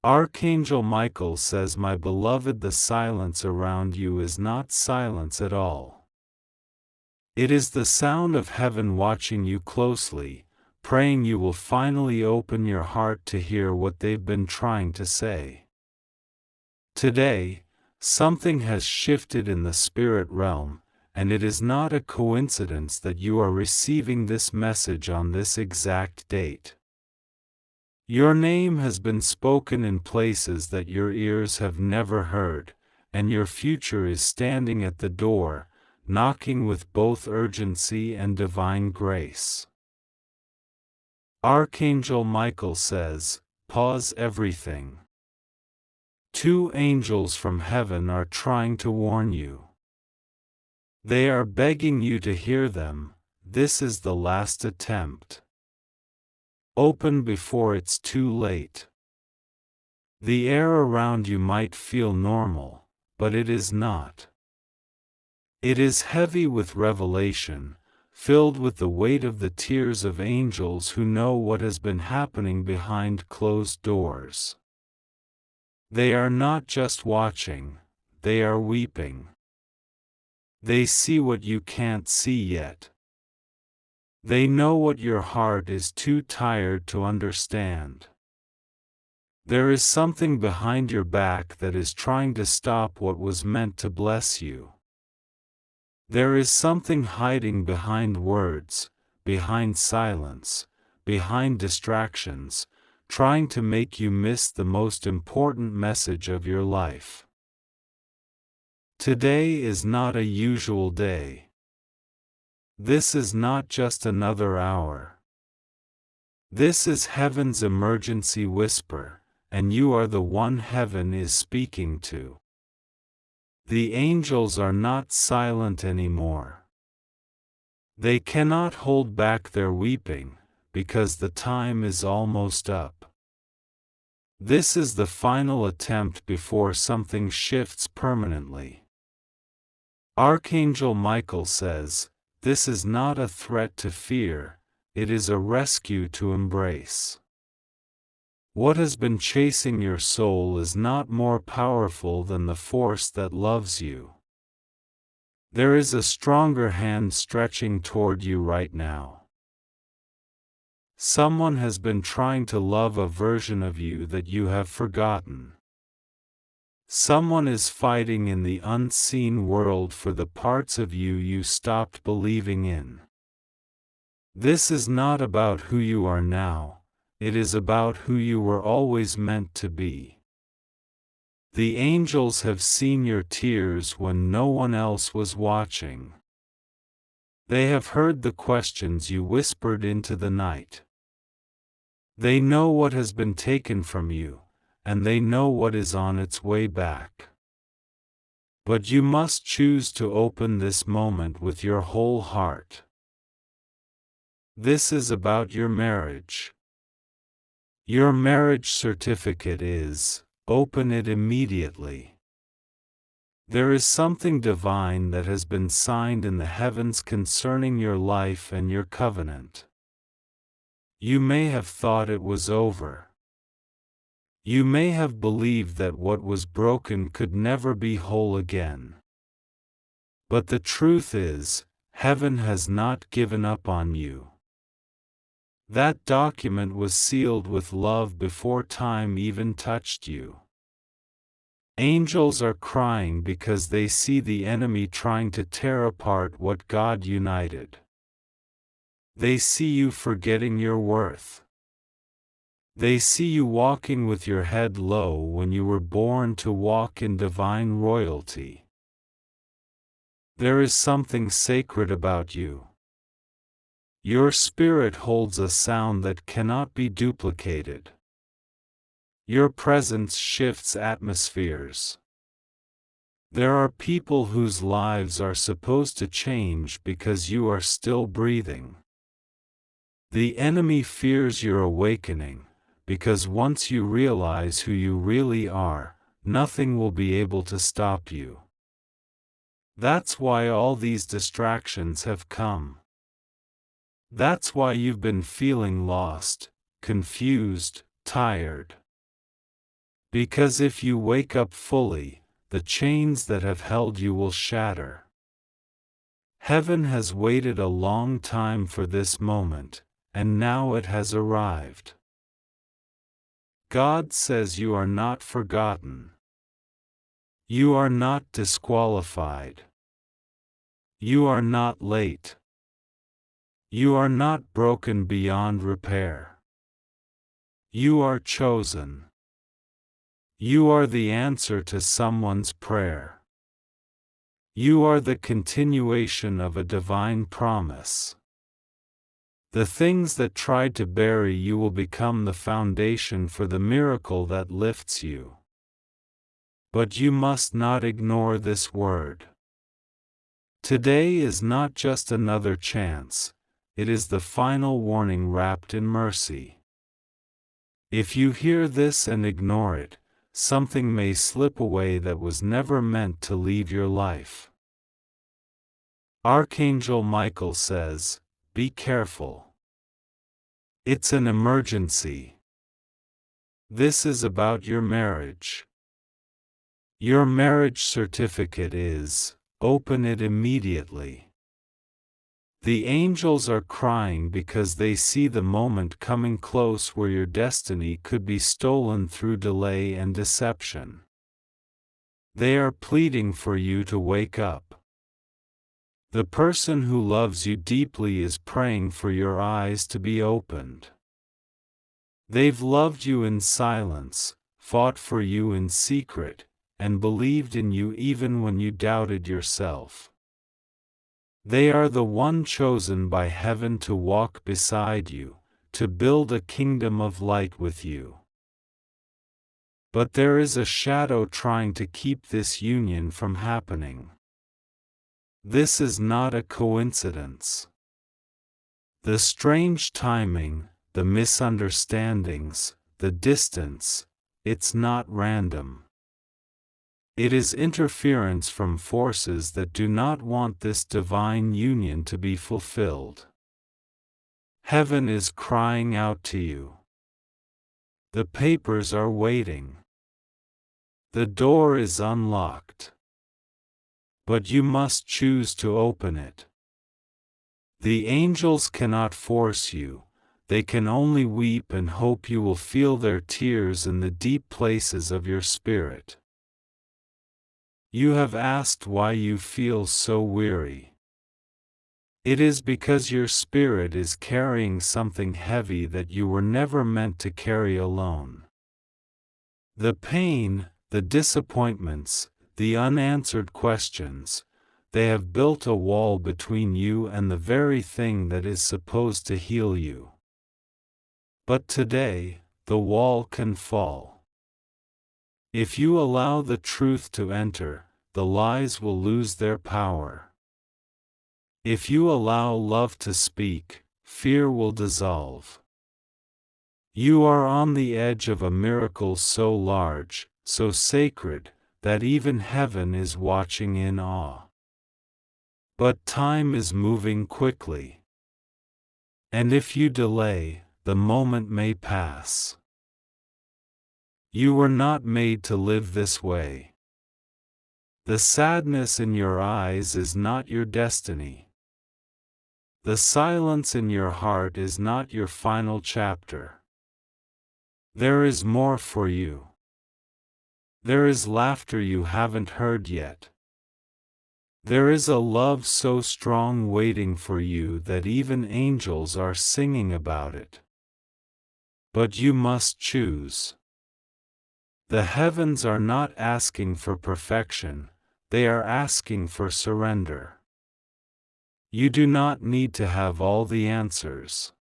Archangel Michael says, "My beloved, the silence around you is not silence at all. It is the sound of heaven watching you closely, praying you will finally open your heart to hear what they've been trying to say." Today, something has shifted in the spirit realm, and it is not a coincidence that you are receiving this message on this exact date. Your name has been spoken in places that your ears have never heard, and your future is standing at the door, knocking with both urgency and divine grace. Archangel Michael says, "Pause everything. Two angels from heaven are trying to warn you. They are begging you to hear them. This is the last attempt. Open before it's too late." The air around you might feel normal, but it is not. It is heavy with revelation, filled with the weight of the tears of angels who know what has been happening behind closed doors. They are not just watching, they are weeping. They see what you can't see yet. They know what your heart is too tired to understand. There is something behind your back that is trying to stop what was meant to bless you. There is something hiding behind words, behind silence, behind distractions, trying to make you miss the most important message of your life. Today is not a usual day. This is not just another hour. This is heaven's emergency whisper, and you are the one heaven is speaking to. The angels are not silent anymore. They cannot hold back their weeping, because the time is almost up. This is the final attempt before something shifts permanently. Archangel Michael says, "This is not a threat to fear, it is a rescue to embrace." What has been chasing your soul is not more powerful than the force that loves you. There is a stronger hand stretching toward you right now. Someone has been trying to love a version of you that you have forgotten. Someone is fighting in the unseen world for the parts of you you stopped believing in. This is not about who you are now. It is about who you were always meant to be. The angels have seen your tears when no one else was watching. They have heard the questions you whispered into the night. They know what has been taken from you, and they know what is on its way back. But you must choose to open this moment with your whole heart. This is about your marriage. Your marriage certificate is, open it immediately. There is something divine that has been signed in the heavens concerning your life and your covenant. You may have thought it was over. You may have believed that what was broken could never be whole again. But the truth is, heaven has not given up on you. That document was sealed with love before time even touched you. Angels are crying because they see the enemy trying to tear apart what God united. They see you forgetting your worth. They see you walking with your head low when you were born to walk in divine royalty. There is something sacred about you. Your spirit holds a sound that cannot be duplicated. Your presence shifts atmospheres. There are people whose lives are supposed to change because you are still breathing. The enemy fears your awakening, because once you realize who you really are, nothing will be able to stop you. That's why all these distractions have come. That's why you've been feeling lost, confused, tired. Because if you wake up fully, the chains that have held you will shatter. Heaven has waited a long time for this moment, and now it has arrived. God says you are not forgotten. You are not disqualified. You are not late. You are not broken beyond repair. You are chosen. You are the answer to someone's prayer. You are the continuation of a divine promise. The things that tried to bury you will become the foundation for the miracle that lifts you. But you must not ignore this word. Today is not just another chance, it is the final warning wrapped in mercy. If you hear this and ignore it, something may slip away that was never meant to leave your life. Archangel Michael says, "Be careful. It's an emergency. This is about your marriage. Your marriage certificate is, open it immediately." The angels are crying because they see the moment coming close where your destiny could be stolen through delay and deception. They are pleading for you to wake up. The person who loves you deeply is praying for your eyes to be opened. They've loved you in silence, fought for you in secret, and believed in you even when you doubted yourself. They are the one chosen by heaven to walk beside you, to build a kingdom of light with you. But there is a shadow trying to keep this union from happening. This is not a coincidence. The strange timing, the misunderstandings, the distance, it's not random. It is interference from forces that do not want this divine union to be fulfilled. Heaven is crying out to you. The papers are waiting. The door is unlocked. But you must choose to open it. The angels cannot force you, they can only weep and hope you will feel their tears in the deep places of your spirit. You have asked why you feel so weary. It is because your spirit is carrying something heavy that you were never meant to carry alone. The pain, the disappointments, the unanswered questions, they have built a wall between you and the very thing that is supposed to heal you. But today, the wall can fall. If you allow the truth to enter, the lies will lose their power. If you allow love to speak, fear will dissolve. You are on the edge of a miracle so large, so sacred, that even heaven is watching in awe. But time is moving quickly. And if you delay, the moment may pass. You were not made to live this way. The sadness in your eyes is not your destiny. The silence in your heart is not your final chapter. There is more for you. There is laughter you haven't heard yet. There is a love so strong waiting for you that even angels are singing about it. But you must choose. The heavens are not asking for perfection, they are asking for surrender. You do not need to have all the answers.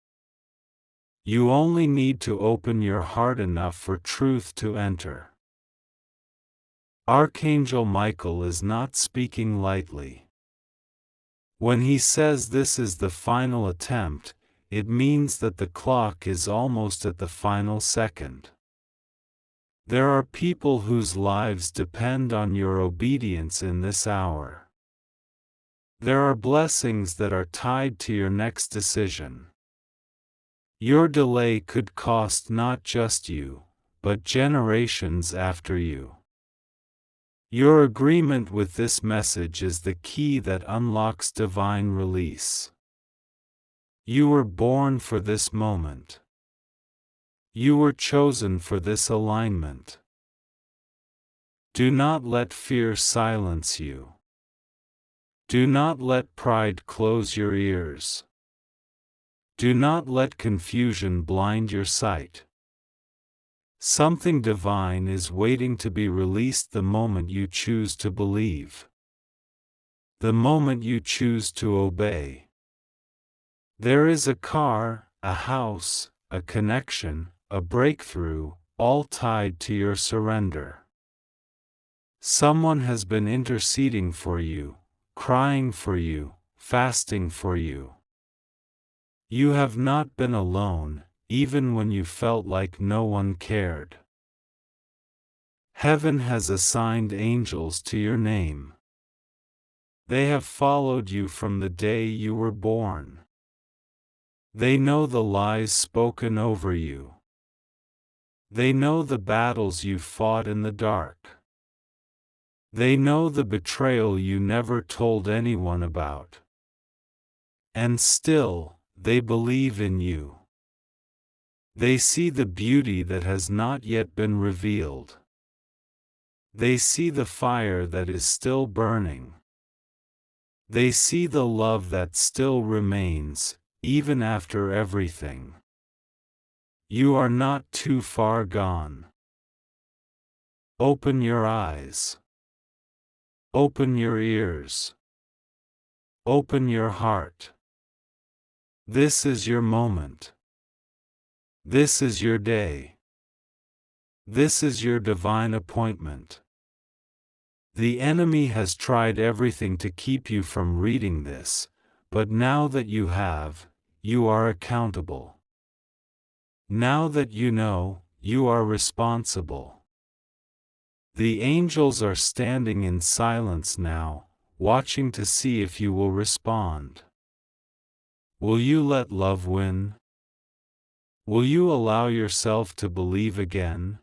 You only need to open your heart enough for truth to enter. Archangel Michael is not speaking lightly. When he says this is the final attempt, it means that the clock is almost at the final second. There are people whose lives depend on your obedience in this hour. There are blessings that are tied to your next decision. Your delay could cost not just you, but generations after you. Your agreement with this message is the key that unlocks divine release. You were born for this moment. You were chosen for this alignment. Do not let fear silence you. Do not let pride close your ears. Do not let confusion blind your sight. Something divine is waiting to be released the moment you choose to believe. The moment you choose to obey. There is a car, a house, a connection, a breakthrough, all tied to your surrender. Someone has been interceding for you, crying for you, fasting for you. You have not been alone, even when you felt like no one cared. Heaven has assigned angels to your name. They have followed you from the day you were born. They know the lies spoken over you. They know the battles you fought in the dark. They know the betrayal you never told anyone about. And still, they believe in you. They see the beauty that has not yet been revealed. They see the fire that is still burning. They see the love that still remains, even after everything. You are not too far gone. Open your eyes. Open your ears. Open your heart. This is your moment. This is your day. This is your divine appointment. The enemy has tried everything to keep you from reading this, but now that you have, you are accountable. Now that you know, you are responsible. The angels are standing in silence now, watching to see if you will respond. Will you let love win? Will you allow yourself to believe again?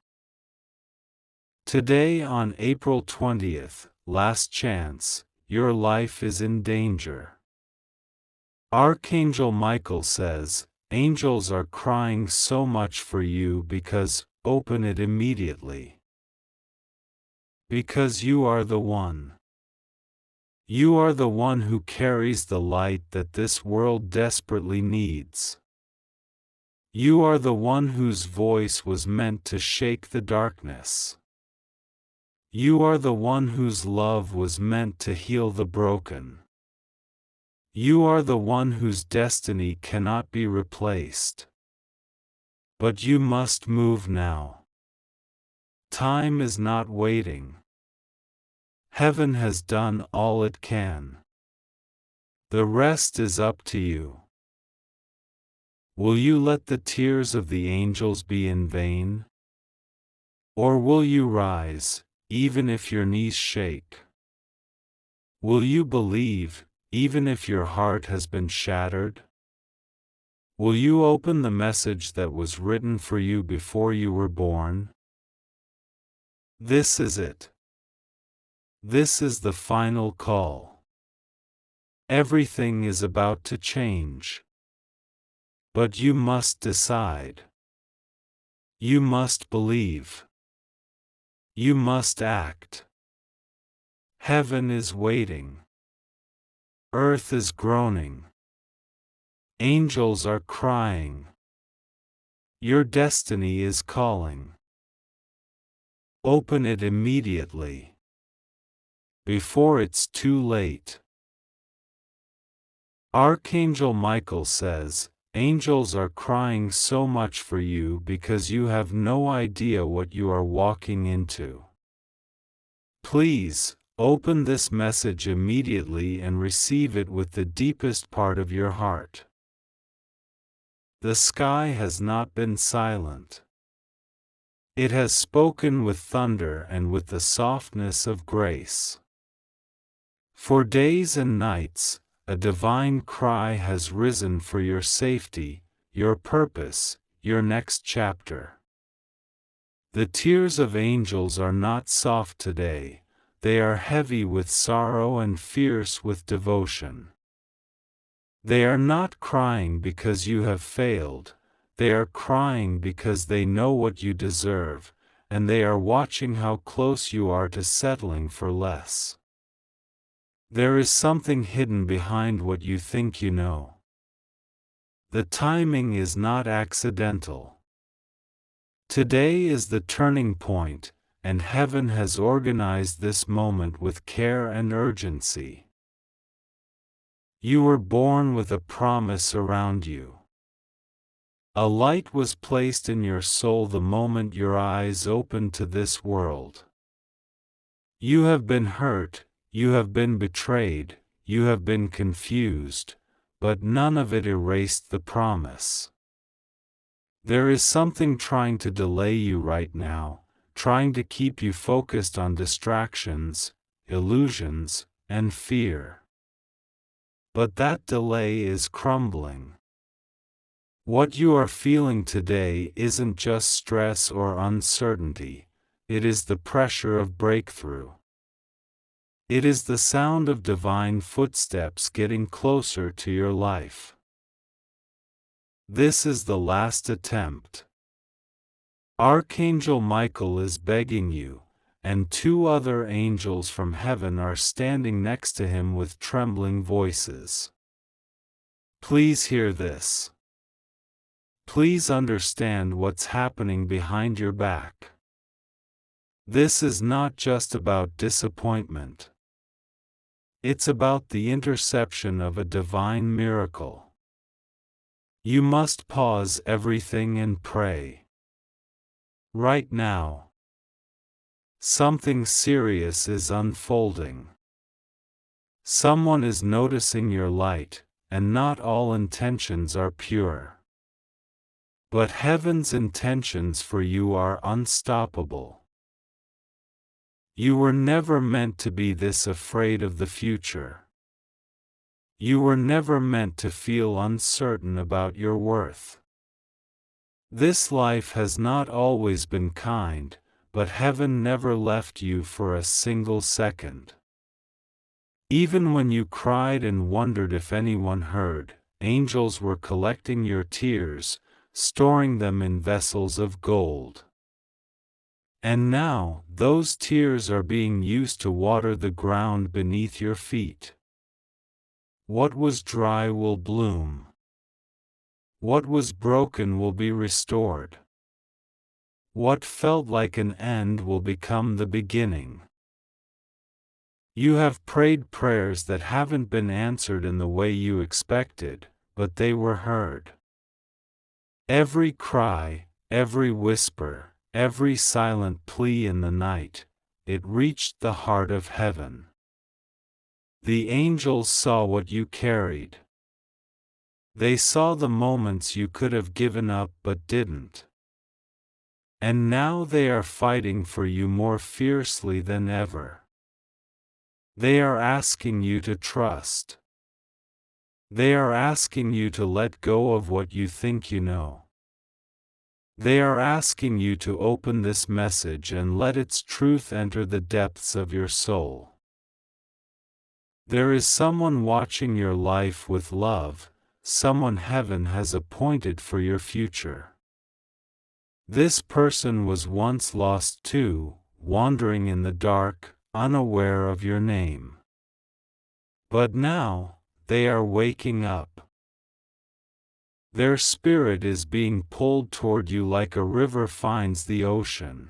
Today on April 20th, last chance, your life is in danger. Archangel Michael says, angels are crying so much for you because, open it immediately. Because you are the one. You are the one who carries the light that this world desperately needs. You are the one whose voice was meant to shake the darkness. You are the one whose love was meant to heal the broken. You are the one whose destiny cannot be replaced. But you must move now. Time is not waiting. Heaven has done all it can. The rest is up to you. Will you let the tears of the angels be in vain? Or will you rise, even if your knees shake? Will you believe, even if your heart has been shattered? Will you open the message that was written for you before you were born? This is it. This is the final call. Everything is about to change. But you must decide. You must believe. You must act. Heaven is waiting. Earth is groaning. Angels are crying. Your destiny is calling. Open it immediately. Before it's too late. Archangel Michael says, angels are crying so much for you because you have no idea what you are walking into. Please, open this message immediately and receive it with the deepest part of your heart. The sky has not been silent. It has spoken with thunder and with the softness of grace. For days and nights, a divine cry has risen for your safety, your purpose, your next chapter. The tears of angels are not soft today, they are heavy with sorrow and fierce with devotion. They are not crying because you have failed, they are crying because they know what you deserve, and they are watching how close you are to settling for less. There is something hidden behind what you think you know. The timing is not accidental. Today is the turning point, and heaven has organized this moment with care and urgency. You were born with a promise around you. A light was placed in your soul the moment your eyes opened to this world. You have been hurt, you have been betrayed, you have been confused, but none of it erased the promise. There is something trying to delay you right now, trying to keep you focused on distractions, illusions, and fear. But that delay is crumbling. What you are feeling today isn't just stress or uncertainty, it is the pressure of breakthrough. It is the sound of divine footsteps getting closer to your life. This is the last attempt. Archangel Michael is begging you, and two other angels from heaven are standing next to him with trembling voices. Please hear this. Please understand what's happening behind your back. This is not just about disappointment. It's about the interception of a divine miracle. You must pause everything and pray. Right now, something serious is unfolding. Someone is noticing your light, and not all intentions are pure. But heaven's intentions for you are unstoppable. You were never meant to be this afraid of the future. You were never meant to feel uncertain about your worth. This life has not always been kind, but heaven never left you for a single second. Even when you cried and wondered if anyone heard, angels were collecting your tears, storing them in vessels of gold. And now, those tears are being used to water the ground beneath your feet. What was dry will bloom. What was broken will be restored. What felt like an end will become the beginning. You have prayed prayers that haven't been answered in the way you expected, but they were heard. Every cry, every whisper, every silent plea in the night, it reached the heart of heaven. The angels saw what you carried. They saw the moments you could have given up but didn't. And now they are fighting for you more fiercely than ever. They are asking you to trust. They are asking you to let go of what you think you know. They are asking you to open this message and let its truth enter the depths of your soul. There is someone watching your life with love, someone heaven has appointed for your future. This person was once lost too, wandering in the dark, unaware of your name. But now, they are waking up. Their spirit is being pulled toward you like a river finds the ocean.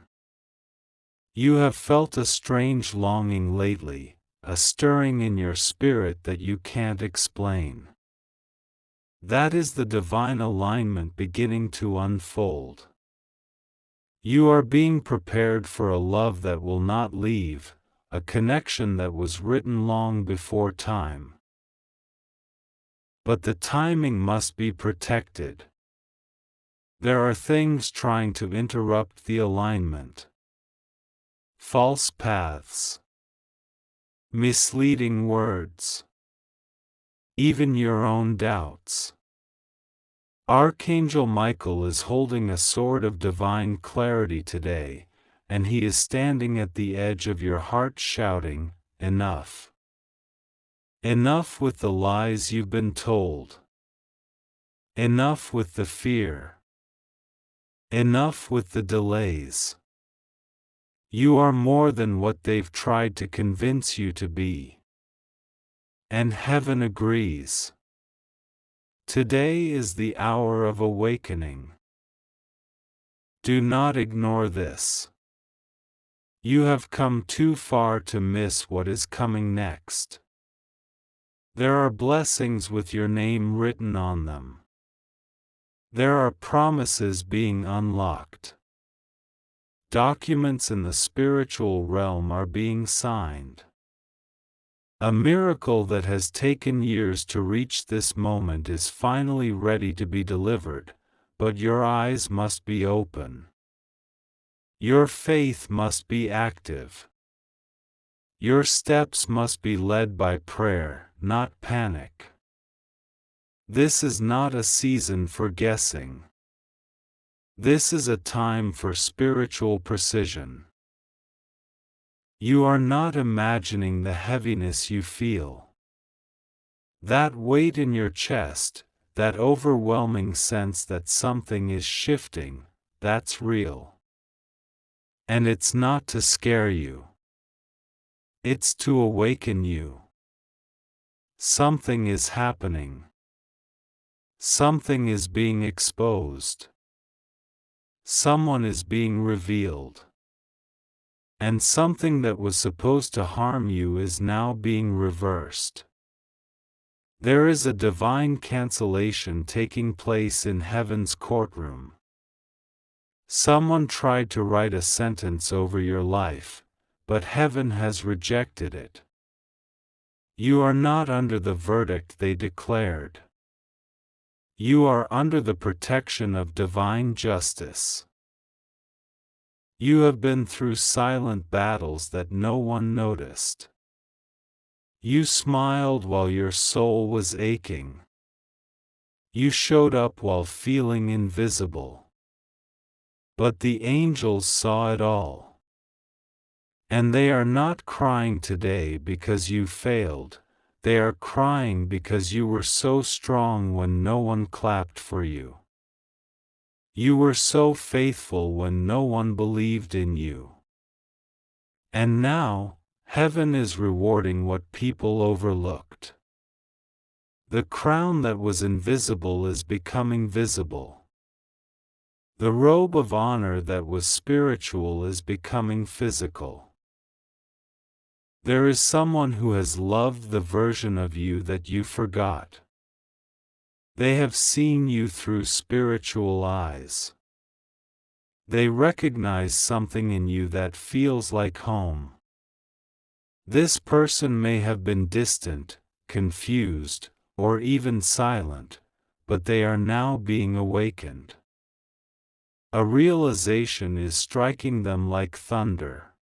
You have felt a strange longing lately, a stirring in your spirit that you can't explain. That is the divine alignment beginning to unfold. You are being prepared for a love that will not leave, a connection that was written long before time. But the timing must be protected. There are things trying to interrupt the alignment. False paths. Misleading words. Even your own doubts. Archangel Michael is holding a sword of divine clarity today, and he is standing at the edge of your heart shouting, "Enough! Enough with the lies you've been told. Enough with the fear. Enough with the delays. You are more than what they've tried to convince you to be." And heaven agrees. Today is the hour of awakening. Do not ignore this. You have come too far to miss what is coming next. There are blessings with your name written on them. There are promises being unlocked. Documents in the spiritual realm are being signed. A miracle that has taken years to reach this moment is finally ready to be delivered, but your eyes must be open. Your faith must be active. Your steps must be led by prayer, not panic. This is not a season for guessing. This is a time for spiritual precision. You are not imagining the heaviness you feel. That weight in your chest, that overwhelming sense that something is shifting, that's real. And it's not to scare you. It's to awaken you. Something is happening. Something is being exposed. Someone is being revealed. And something that was supposed to harm you is now being reversed. There is a divine cancellation taking place in heaven's courtroom. Someone tried to write a sentence over your life, but heaven has rejected it. You are not under the verdict they declared. You are under the protection of divine justice. You have been through silent battles that no one noticed. You smiled while your soul was aching. You showed up while feeling invisible. But the angels saw it all. And they are not crying today because you failed, they are crying because you were so strong when no one clapped for you. You were so faithful when no one believed in you. And now, heaven is rewarding what people overlooked. The crown that was invisible is becoming visible. The robe of honor that was spiritual is becoming physical. There is someone who has loved the version of you that you forgot. They have seen you through spiritual eyes. They recognize something in you that feels like home. This person may have been distant, confused, or even silent, but they are now being awakened. A realization is striking them like thunder.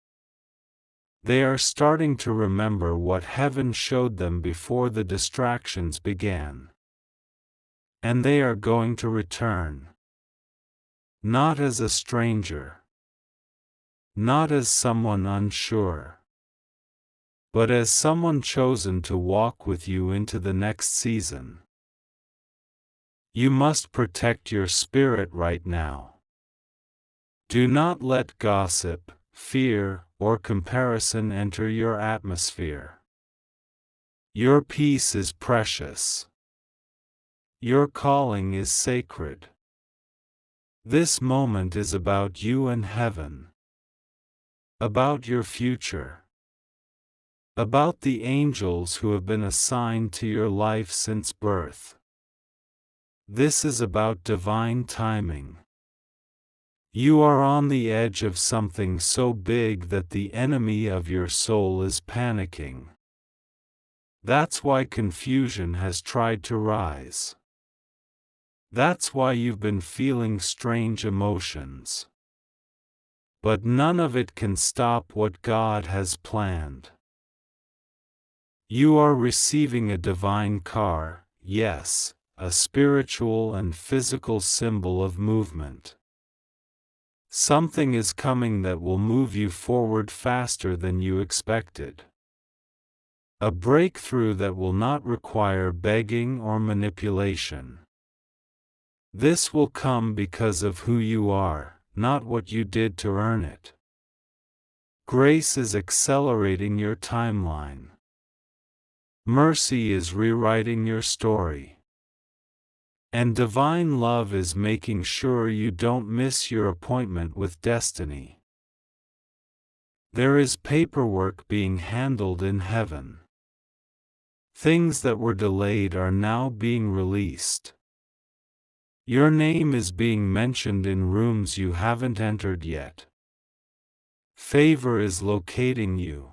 They are starting to remember what heaven showed them before the distractions began. And they are going to return. Not as a stranger. Not as someone unsure. But as someone chosen to walk with you into the next season. You must protect your spirit right now. Do not let gossip, fear, or comparison enter your atmosphere. Your peace is precious. Your calling is sacred. This moment is about you and heaven. About your future. About the angels who have been assigned to your life since birth. This is about divine timing. You are on the edge of something so big that the enemy of your soul is panicking. That's why confusion has tried to rise. That's why you've been feeling strange emotions. But none of it can stop what God has planned. You are receiving a divine car, yes, a spiritual and physical symbol of movement. Something is coming that will move you forward faster than you expected. A breakthrough that will not require begging or manipulation. This will come because of who you are, not what you did to earn it. Grace is accelerating your timeline. Mercy is rewriting your story. And divine love is making sure you don't miss your appointment with destiny. There is paperwork being handled in heaven. Things that were delayed are now being released. Your name is being mentioned in rooms you haven't entered yet. Favor is locating you.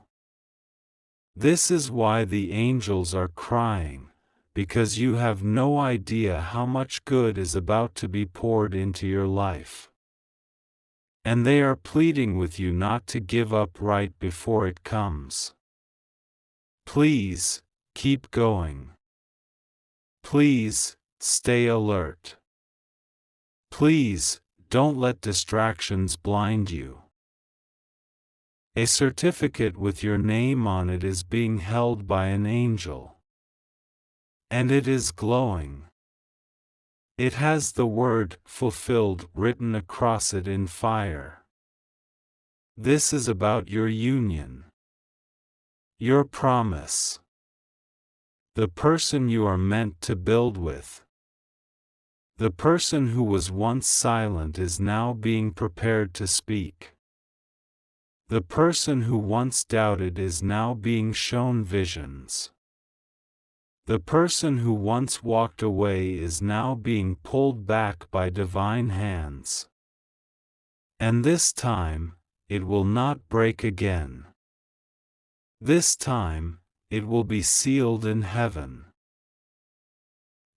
This is why the angels are crying, because you have no idea how much good is about to be poured into your life. And they are pleading with you not to give up right before it comes. Please, keep going. Please, stay alert. Please, don't let distractions blind you. A certificate with your name on it is being held by an angel. And it is glowing. It has the word "fulfilled" written across it in fire. This is about your union. Your promise. The person you are meant to build with. The person who was once silent is now being prepared to speak. The person who once doubted is now being shown visions. The person who once walked away is now being pulled back by divine hands. And this time, it will not break again. This time, it will be sealed in heaven.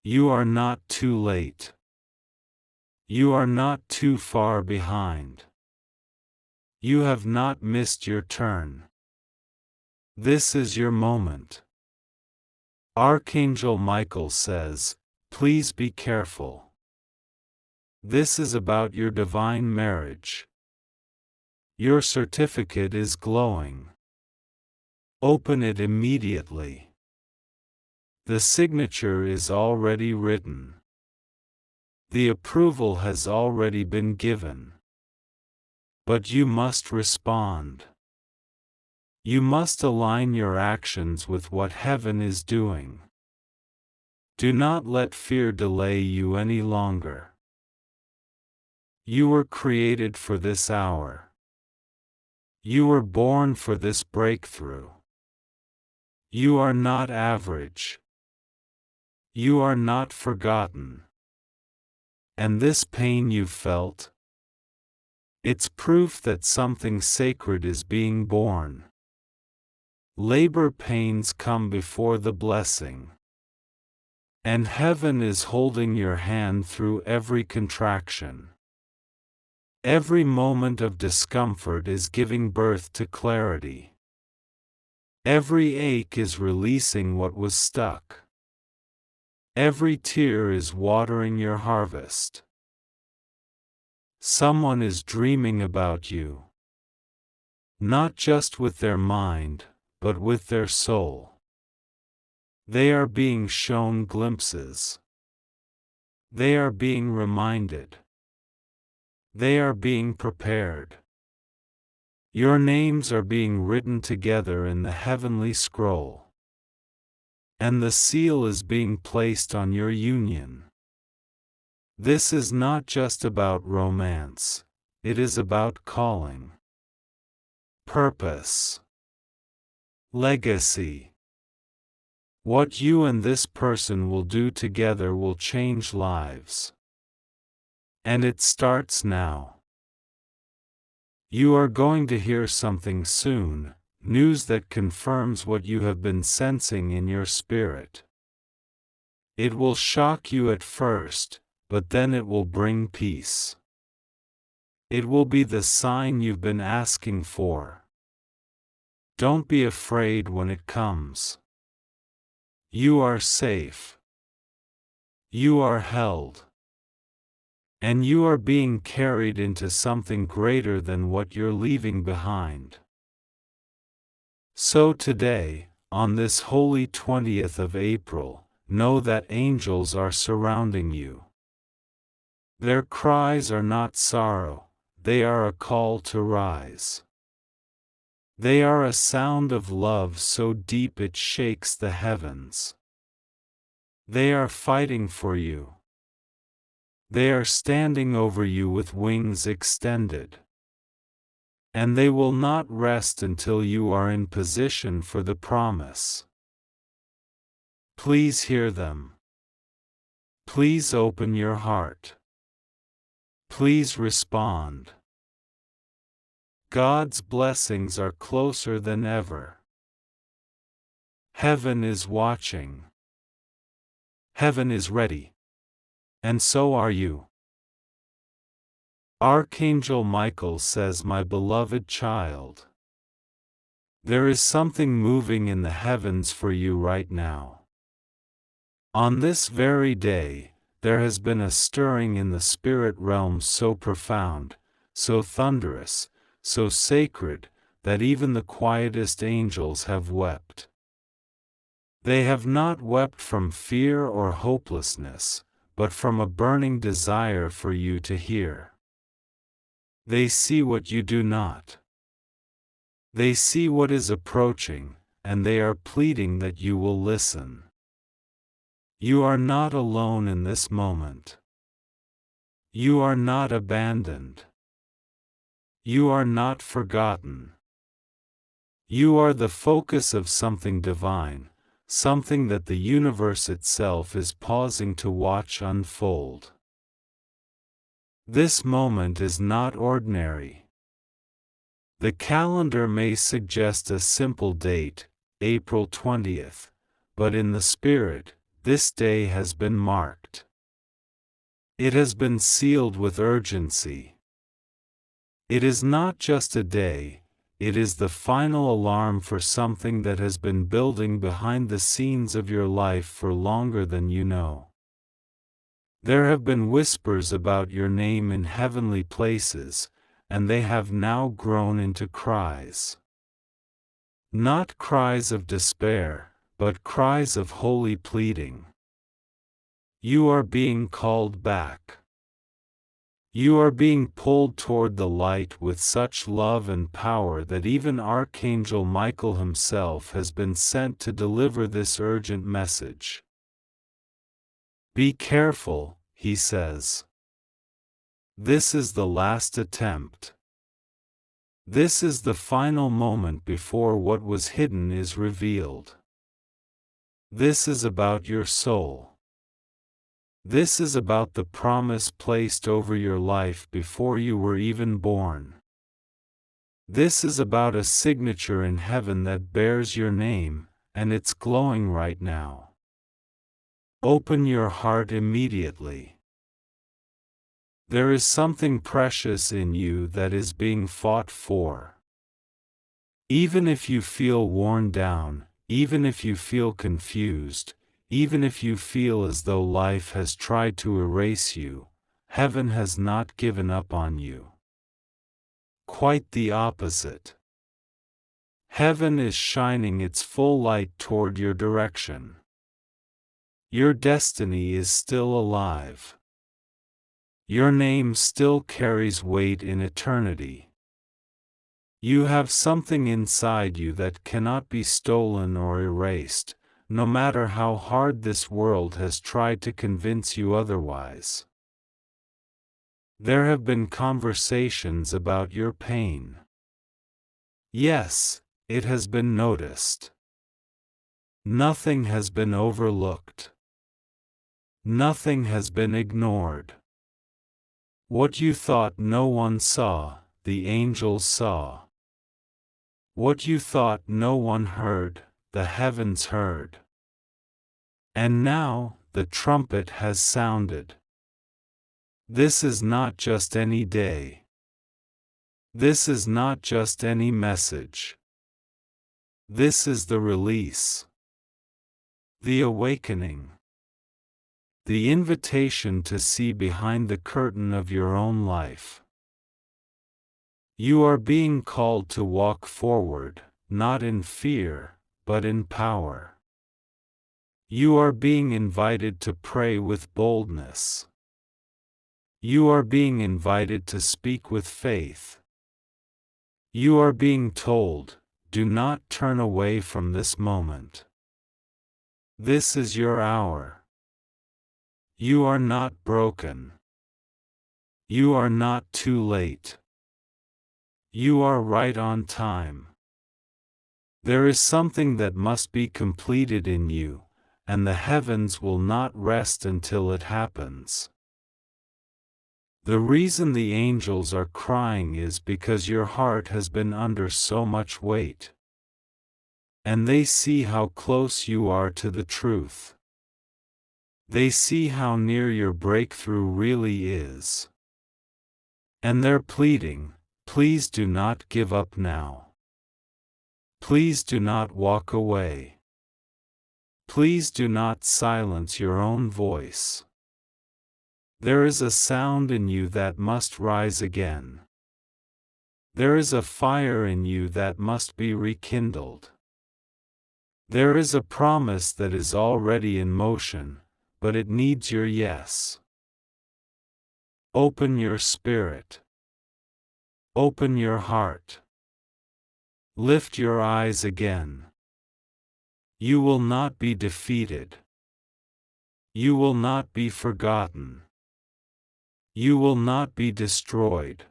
You are not too late. You are not too far behind. You have not missed your turn. This is your moment. Archangel Michael says, please be careful. This is about your divine marriage. Your certificate is glowing. Open it immediately. The signature is already written. The approval has already been given. But you must respond. You must align your actions with what heaven is doing. Do not let fear delay you any longer. You were created for this hour. You were born for this breakthrough. You are not average. You are not forgotten. And this pain you felt, it's proof that something sacred is being born. Labor pains come before the blessing. And heaven is holding your hand through every contraction. Every moment of discomfort is giving birth to clarity. Every ache is releasing what was stuck. Every tear is watering your harvest. Someone is dreaming about you. Not just with their mind, but with their soul. They are being shown glimpses. They are being reminded. They are being prepared. Your names are being written together in the heavenly scroll. And the seal is being placed on your union. This is not just about romance, it is about calling. Purpose. Legacy. What you and this person will do together will change lives. And it starts now. You are going to hear something soon, news that confirms what you have been sensing in your spirit. It will shock you at first, but then it will bring peace. It will be the sign you've been asking for. Don't be afraid when it comes. You are safe. You are held. And you are being carried into something greater than what you're leaving behind. So today, on this holy 20th of April, know that angels are surrounding you. Their cries are not sorrow, they are a call to rise. They are a sound of love so deep it shakes the heavens. They are fighting for you. They are standing over you with wings extended. And they will not rest until you are in position for the promise. Please hear them. Please open your heart. Please respond. God's blessings are closer than ever. Heaven is watching. Heaven is ready. And so are you. Archangel Michael says, my beloved child, there is something moving in the heavens for you right now. On this very day, there has been a stirring in the spirit realm so profound, so thunderous, so sacred, that even the quietest angels have wept. They have not wept from fear or hopelessness, but from a burning desire for you to hear. They see what you do not. They see what is approaching, and they are pleading that you will listen. You are not alone in this moment. You are not abandoned. You are not forgotten. You are the focus of something divine, something that the universe itself is pausing to watch unfold. This moment is not ordinary. The calendar may suggest a simple date, April 20th, but in the spirit, this day has been marked. It has been sealed with urgency. It is not just a day, it is the final alarm for something that has been building behind the scenes of your life for longer than you know. There have been whispers about your name in heavenly places, and they have now grown into cries. Not cries of despair, but cries of holy pleading. You are being called back. You are being pulled toward the light with such love and power that even Archangel Michael himself has been sent to deliver this urgent message. Be careful, he says. This is the last attempt. This is the final moment before what was hidden is revealed. This is about your soul. This is about the promise placed over your life before you were even born. This is about a signature in heaven that bears your name, and it's glowing right now. Open your heart immediately. There is something precious in you that is being fought for. Even if you feel worn down, even if you feel confused, even if you feel as though life has tried to erase you, heaven has not given up on you. Quite the opposite. Heaven is shining its full light toward your direction. Your destiny is still alive. Your name still carries weight in eternity. You have something inside you that cannot be stolen or erased, no matter how hard this world has tried to convince you otherwise. There have been conversations about your pain. Yes, it has been noticed. Nothing has been overlooked. Nothing has been ignored. What you thought no one saw, the angels saw. What you thought no one heard, the heavens heard. And now, the trumpet has sounded. This is not just any day. This is not just any message. This is the release. The awakening. the invitation to see behind the curtain of your own life. You are being called to walk forward, not in fear, but in power. You are being invited to pray with boldness. You are being invited to speak with faith. You are being told, do not turn away from this moment. This is your hour. You are not broken. You are not too late. You are right on time. There is something that must be completed in you, and the heavens will not rest until it happens. The reason the angels are crying is because your heart has been under so much weight. And they see how close you are to the truth. They see how near your breakthrough really is. And they're pleading, please do not give up now. Please do not walk away. Please do not silence your own voice. There is a sound in you that must rise again. There is a fire in you that must be rekindled. There is a promise that is already in motion, but it needs your yes. Open your spirit. Open your heart. Lift your eyes again. You will not be defeated. You will not be forgotten. You will not be destroyed.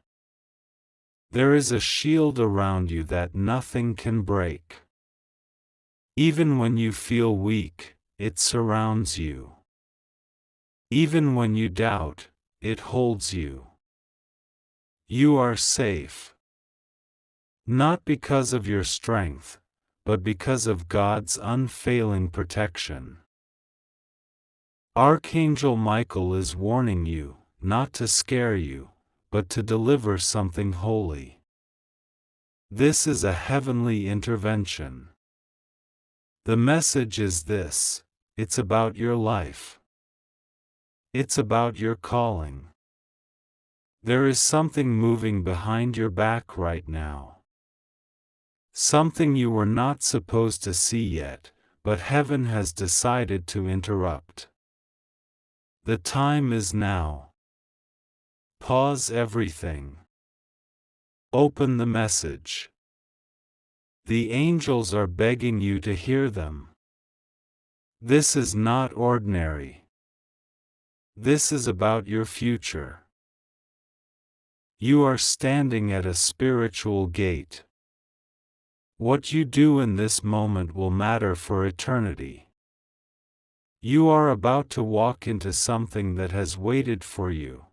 There is a shield around you that nothing can break. Even when you feel weak, it surrounds you. Even when you doubt, it holds you. You are safe. Not because of your strength, but because of God's unfailing protection. Archangel Michael is warning you, not to scare you, but to deliver something holy. This is a heavenly intervention. The message is this: it's about your life. It's about your calling. There is something moving behind your back right now. Something you were not supposed to see yet, but heaven has decided to interrupt. The time is now. Pause everything. Open the message. The angels are begging you to hear them. This is not ordinary. This is about your future. You are standing at a spiritual gate. What you do in this moment will matter for eternity. You are about to walk into something that has waited for you.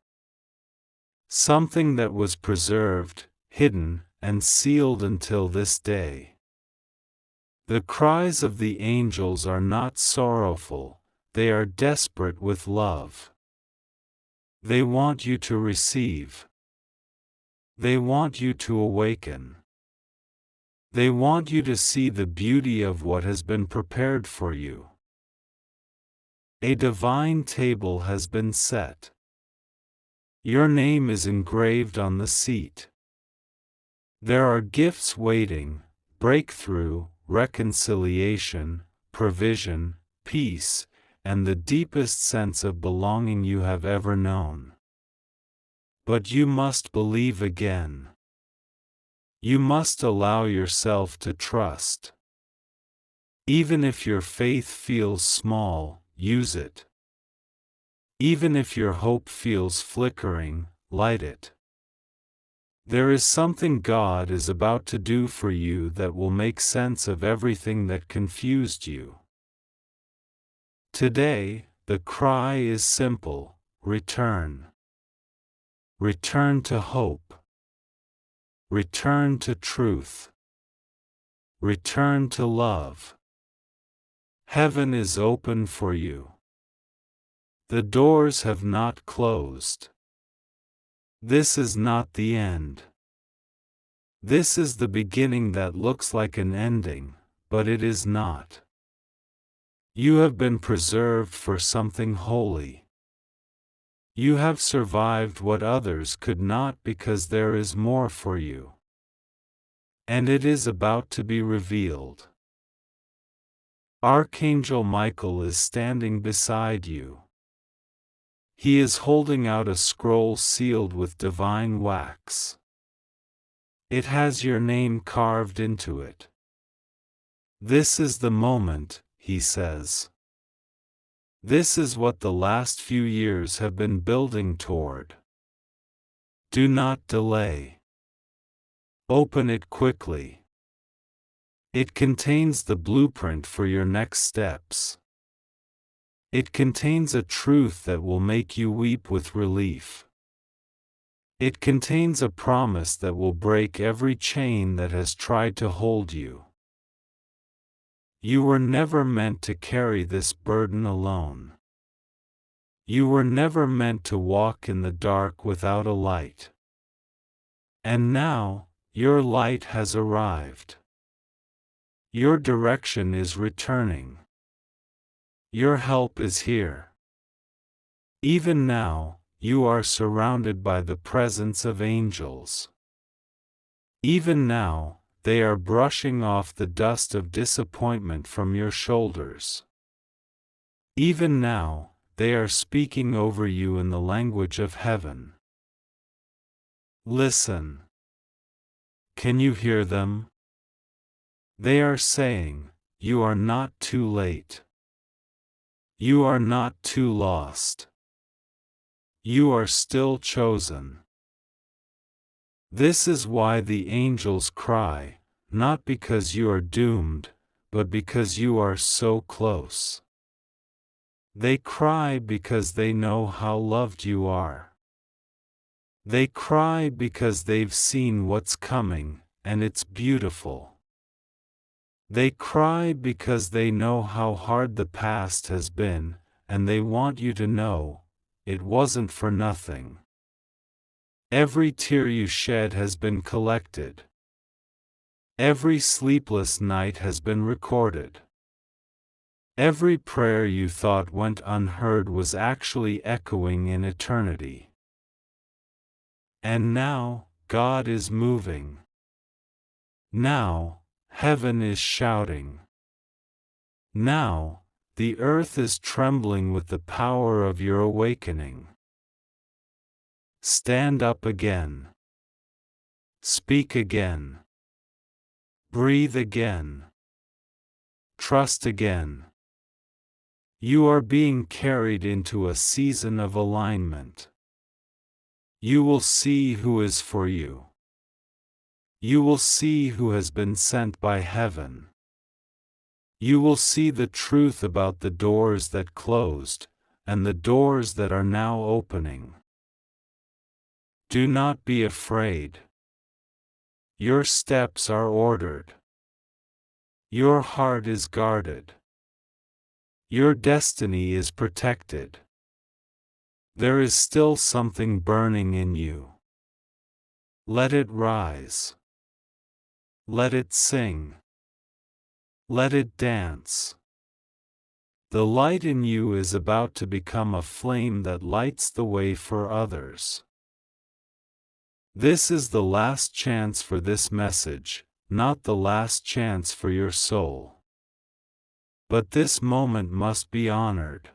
Something that was preserved, hidden, and sealed until this day. The cries of the angels are not sorrowful, they are desperate with love. They want you to receive. They want you to awaken. They want you to see the beauty of what has been prepared for you. A divine table has been set. Your name is engraved on the seat. There are gifts waiting: breakthrough, reconciliation, provision, peace, and the deepest sense of belonging you have ever known. But you must believe again. You must allow yourself to trust. Even if your faith feels small, use it. Even if your hope feels flickering, light it. There is something God is about to do for you that will make sense of everything that confused you. Today, the cry is simple: return. Return to hope. Return to truth. Return to love. Heaven is open for you. The doors have not closed. This is not the end. This is the beginning that looks like an ending, but it is not. You have been preserved for something holy. You have survived what others could not because there is more for you. And it is about to be revealed. Archangel Michael is standing beside you. He is holding out a scroll sealed with divine wax. It has your name carved into it. This is the moment, he says. This is what the last few years have been building toward. Do not delay. Open it quickly. It contains the blueprint for your next steps. It contains a truth that will make you weep with relief. It contains a promise that will break every chain that has tried to hold you. You were never meant to carry this burden alone. You were never meant to walk in the dark without a light. And now, your light has arrived. Your direction is returning. Your help is here. Even now, you are surrounded by the presence of angels. Even now, they are brushing off the dust of disappointment from your shoulders. Even now, they are speaking over you in the language of heaven. Listen. Can you hear them? They are saying, you are not too late. You are not too lost. You are still chosen. This is why the angels cry, not because you are doomed, but because you are so close. They cry because they know how loved you are. They cry because they've seen what's coming, and it's beautiful. They cry because they know how hard the past has been, and they want you to know, it wasn't for nothing. Every tear you shed has been collected. Every sleepless night has been recorded. Every prayer you thought went unheard was actually echoing in eternity. And now, God is moving. Now, heaven is shouting. Now, the earth is trembling with the power of your awakening. Stand up again. Speak again. Breathe again. Trust again. You are being carried into a season of alignment. You will see who is for you. You will see who has been sent by heaven. You will see the truth about the doors that closed, and the doors that are now opening. Do not be afraid. Your steps are ordered. Your heart is guarded. Your destiny is protected. There is still something burning in you. Let it rise. Let it sing. Let it dance. The light in you is about to become a flame that lights the way for others. This is the last chance for this message, not the last chance for your soul. But this moment must be honored.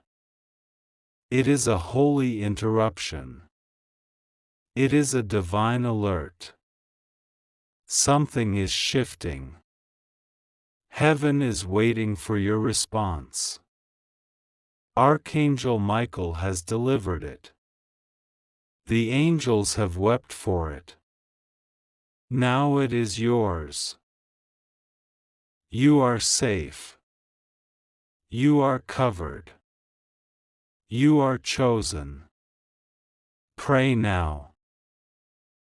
It is a holy interruption. It is a divine alert. Something is shifting. Heaven is waiting for your response. Archangel Michael has delivered it. The angels have wept for it. Now it is yours. You are safe. You are covered. You are chosen. Pray now.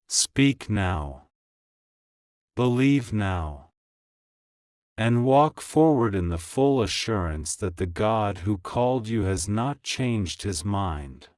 Speak now. Believe now. And walk forward in the full assurance that the God who called you has not changed his mind.